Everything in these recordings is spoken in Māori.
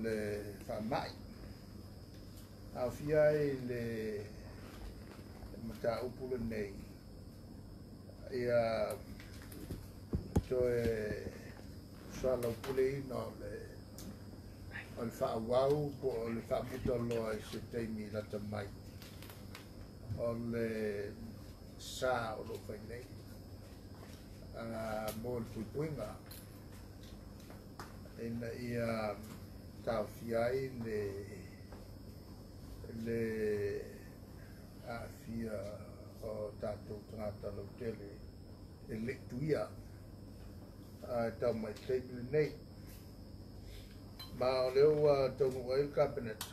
le whamai. A whiai le mata upula nei. Ia toe swala upule ina o le whaawau po o le whaamuta loa I se teimi lata mai. O le sa o lo whai nei. Mo le puipuinga. Ina ia tau fiai le a fia o tātou tangata lau tele e le tuia tau mai teimi nei. Ma o leo tau nua il cabinet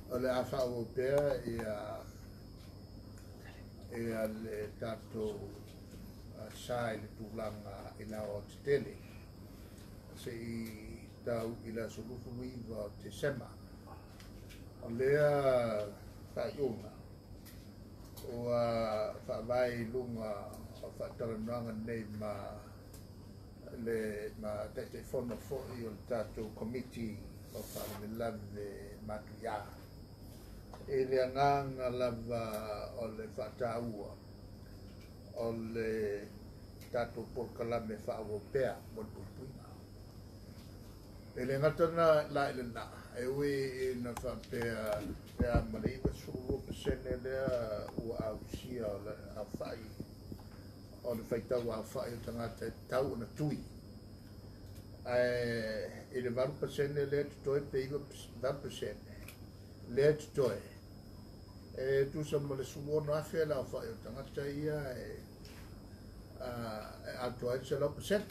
o le a whao pēr ia le tātou sai le tūlanga I la o te tele. Se I tau I la solufu iwa o te sema. O lea whaiunga. O whaavai lunga o whaatarananga nei ma tete whono fōi o le tātou committee o whaamelawe matuia. E le anganga lava o le whaataua o le tātou porkalame whaawopea mo le puipuinga. E le ngatana la ile na e ui na whapea pea mariwa suru pesene lea ua ausia o le awhai o le whaitau awhai o tangata tau na tui. E le varu pesene lea tutoe pe iwa varu pesene lea tutoe. E tu sa mo le suwona awhai la awhai o tangata ia atoa se lau pesene.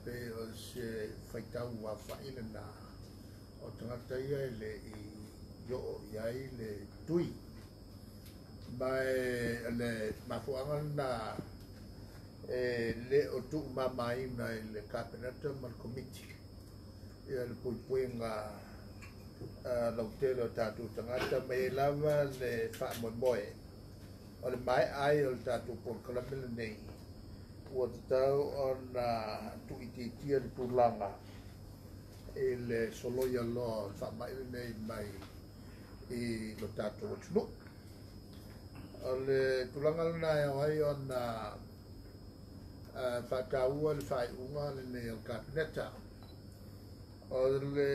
Pe o se whaitau wa whaina na o tangata ia le I yo iai le tui. Mai le mafuanga na le o tu mamai na le kabineta ma le committee. Ia le puipuinga lau tele o tātou tangata mai lava le whaamoemoe. O le mai ai o le tātou porkalamela nei. Ua tau o na tuititia le tūlanga e le soloia loa whaamaile nei mai I lo tātou o tunu. O le tūlanga lana e awai o na whataua le whaiunga le nei o kabineta. O le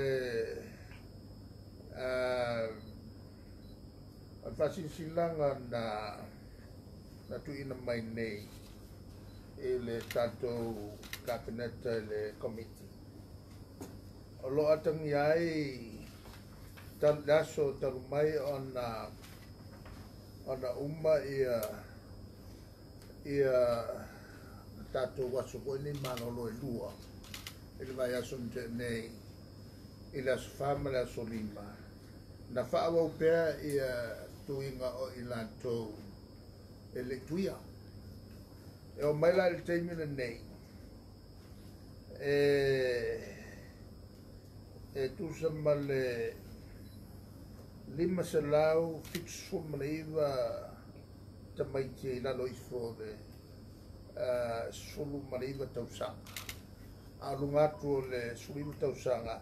whasinsilanga na tuina mai nei I le tātou kabineta le committee. O loa tangi ai laso taru mai o na uma ia tātou waso koe ni manolo e lua. I le vai aso nte nei I le aso whama le aso lima. Na whaawau pēr ia tuinga o I lantou e le tuia. E o mai la le teimina nei. E tu sa ma le lima se lau fixu ma le iwa tamaiti I lalo ifo le sulu ma le iwa tausanga. A lungatu le sulu iwa tausanga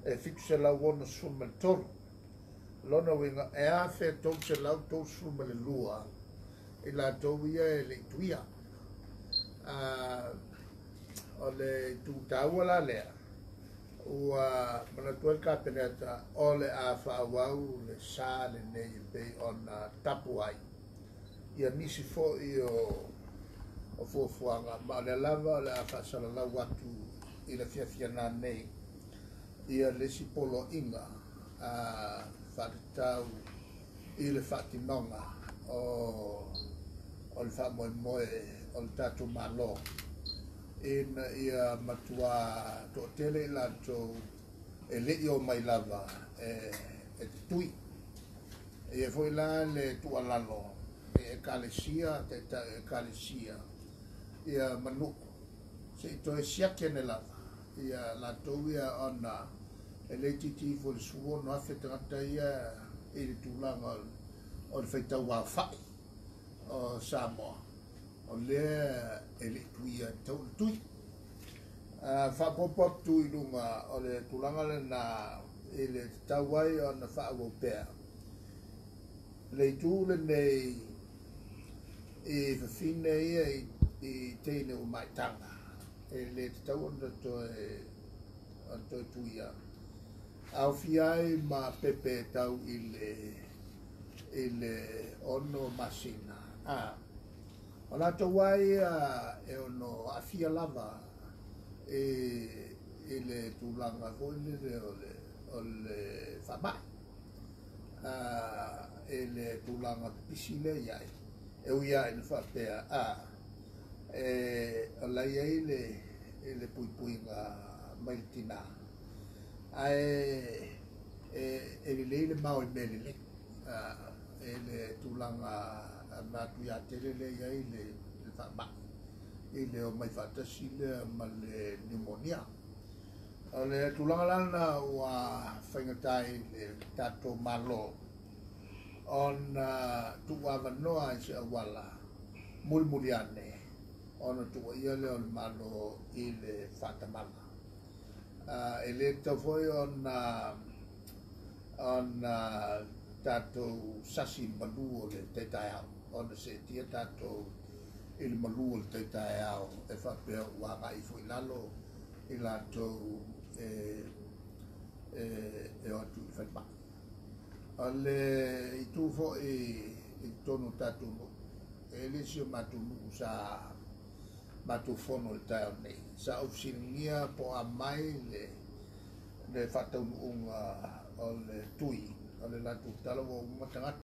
e fixu se lau ona sulu ma le toru. Lona winga e a fe tau se lau tau sulu ma le lua. I la tau ia e le tuia. O le tūtaua la lea ua manatua le kabineta o le a whaawau le sā le nei pei o na tapu ai ia nisi fo'i o fuafuanga ma le lava o le a whaasalalau atu I le fiafiana nei ia le sipolo inga whaatau I le whaatinonga o le whaamoemoe o le tātou malo ina ia matua to tele lanto e le'i o mai lava e tui e foi la le tualalo e kalesia te kalesia ia manu se to e siake ne lava ia la toia ona e le titi fo le suo no afetata ia e le tulanga o le feita wa fa o Samoa o le e le tuia tau tui Whapopop tu I runga o le tulanga le na I le tauai o na whaawopea. Le tūle nei I whawhine ia I teine o maitanga. E le tau onda toi tuia. Au fiai ma pepe tau I le ono masina. O la tauai e ono afia lava I le tūlanga koine o le whamai. E le tūlanga pisile iai. E uia I le whapea. O lai ai le pui ngā maitina. E le mau I mele le. E le tūlanga mātu ia telele iai le whamai. I le o mai whatasi le ma le pneumonia. O le tūlanga lana ua whaingatai le tato malo. On tuwa wanoa I se awala mulmuliane. On tuwa ia le o le malo I le whatamala. E le tawhoi on tato sasi malu o le teitai au. On se tia tato I le malu o le teitai au. E whapea ua ngai fui lalo I lato e o atu I whaima. O le I tūfo I tonu tatu no. E le si o matu nuku sa matu fono le tai o nei. Sa ofisinia po a mai le whatau unga o le tui. O le latu tala o matangata.